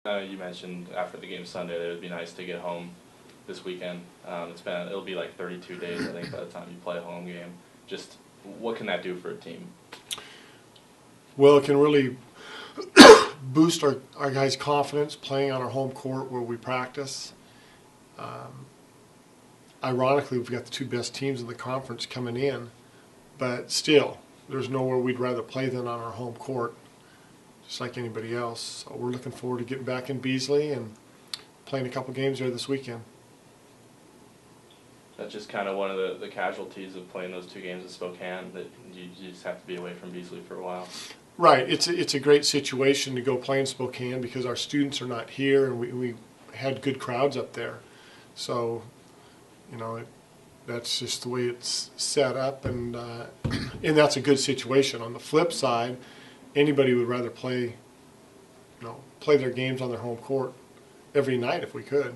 You mentioned after the game Sunday that it would be nice to get home this weekend. It'll be like 32 days, I think, by the time you play a home game. Just what can that do for a team? Well, it can really boost our guys' confidence playing on our home court where we practice. Ironically, we've got the two best teams in the conference coming in, but still, there's nowhere we'd rather play than on our home court, just like anybody else. So we're looking forward to getting back in Beasley and playing a couple games there this weekend. That's just kind of one of the casualties of playing those two games in Spokane, that you just have to be away from Beasley for a while. Right. It's a great situation to go play in Spokane because our students are not here, and we had good crowds up there. So, that's just the way it's set up, and that's a good situation. On the flip side, anybody would rather play their games on their home court every night if we could.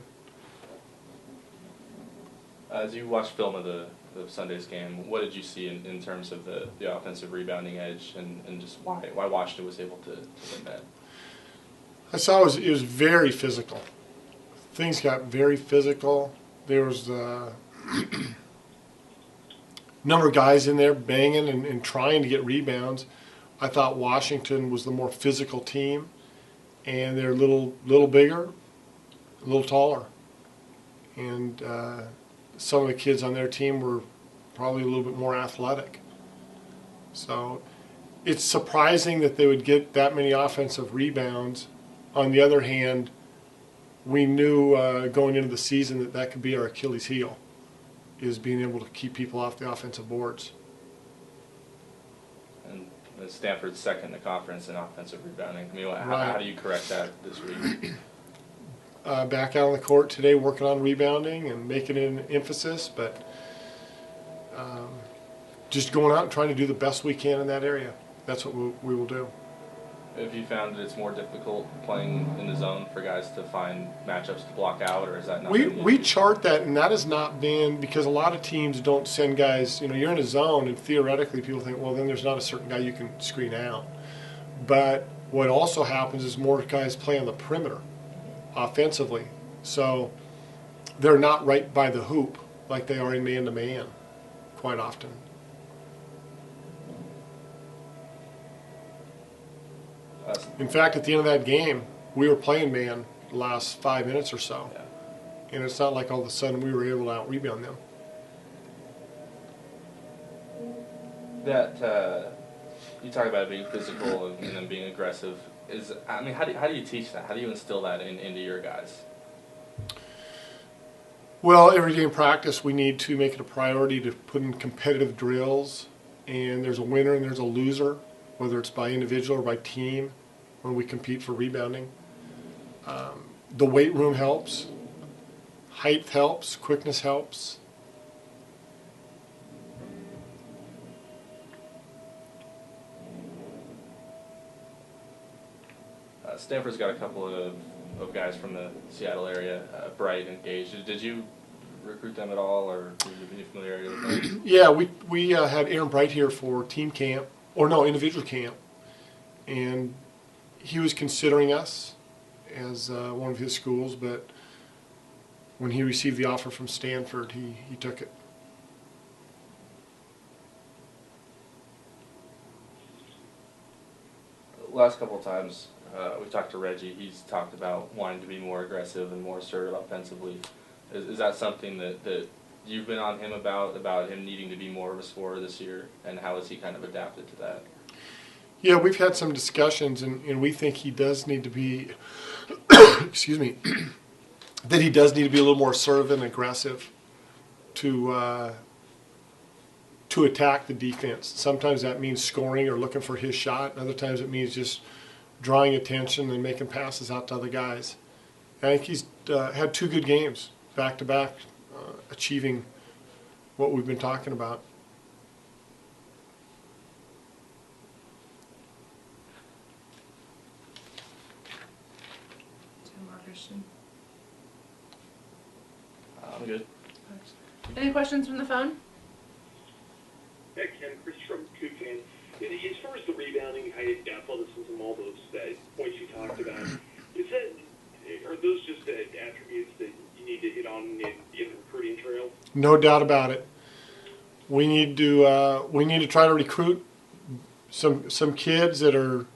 As you watched film of the Sunday's game, what did you see in terms of the offensive rebounding edge and just why Washington was able to win that? I saw it was very physical. Things got very physical. There was a number of guys in there banging and trying to get rebounds. I thought Washington was the more physical team, and they're a little bigger, a little taller. And some of the kids on their team were probably a little bit more athletic. So it's surprising that they would get that many offensive rebounds. On the other hand, we knew going into the season that could be our Achilles heel, is being able to keep people off the offensive boards. And Stanford's second in the conference in offensive rebounding. I mean, Right. How do you correct that this week? Back out on the court today working on rebounding and making it an emphasis, but just going out and trying to do the best we can in that area. That's what we will do. Have you found that it's more difficult playing in the zone for guys to find matchups to block out, or is that not? We chart that, and that has not been, because a lot of teams don't send guys, you're in a zone, and theoretically people think, well, then there's not a certain guy you can screen out. But what also happens is more guys play on the perimeter offensively. So they're not right by the hoop like they are in man-to-man quite often. In fact, at the end of that game, we were playing man the last 5 minutes or so. Yeah. And it's not like all of a sudden we were able to out-rebound them. You talk about being physical and then being aggressive. How do you teach that? How do you instill that into your guys? Well, every day in practice, we need to make it a priority to put in competitive drills, and there's a winner and there's a loser, whether it's by individual or by team, when we compete for rebounding. The weight room helps, height helps, quickness helps. Stanford's got a couple of guys from the Seattle area, Bright and Gage. Did you recruit them at all, or did you have any familiarity with them? Yeah, we had Aaron Bright here for team camp, individual camp, and he was considering us as one of his schools, but when he received the offer from Stanford, he took it. Last couple of times we talked to Reggie, he's talked about wanting to be more aggressive and more assertive offensively. Is that something that you've been on him about him needing to be more of a scorer this year, and how has he kind of adapted to that? Yeah, we've had some discussions, and we think he does need to be, excuse me, that he does need to be a little more assertive and aggressive to attack the defense. Sometimes that means scoring or looking for his shot. Other times it means just drawing attention and making passes out to other guys. I think he's had 2 good games back-to-back, achieving what we've been talking about. I'm good. Any questions from the phone? Hey, Ken, Chris from Cougs. As far as the rebounding, height, athleticism, all those points you talked about, is No doubt about it. We need to try to recruit some kids that are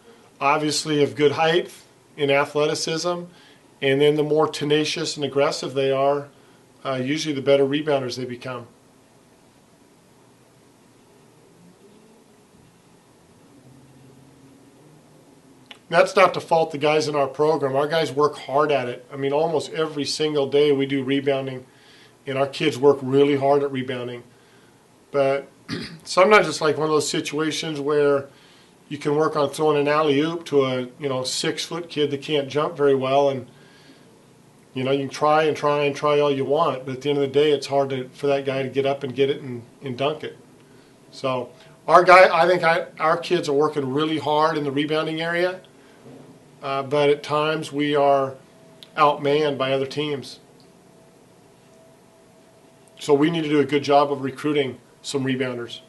obviously of good height in athleticism, and then the more tenacious and aggressive they are, usually the better rebounders they become. That's not to fault the guys in our program. Our guys work hard at it. I mean, almost every single day we do rebounding, and our kids work really hard at rebounding. But sometimes it's like one of those situations where you can work on throwing an alley-oop to a 6-foot kid that can't jump very well, and you can try and try and try all you want, but at the end of the day, it's hard for that guy to get up and get it and dunk it. So I think our kids are working really hard in the rebounding area, but at times we are outmanned by other teams. So we need to do a good job of recruiting some rebounders.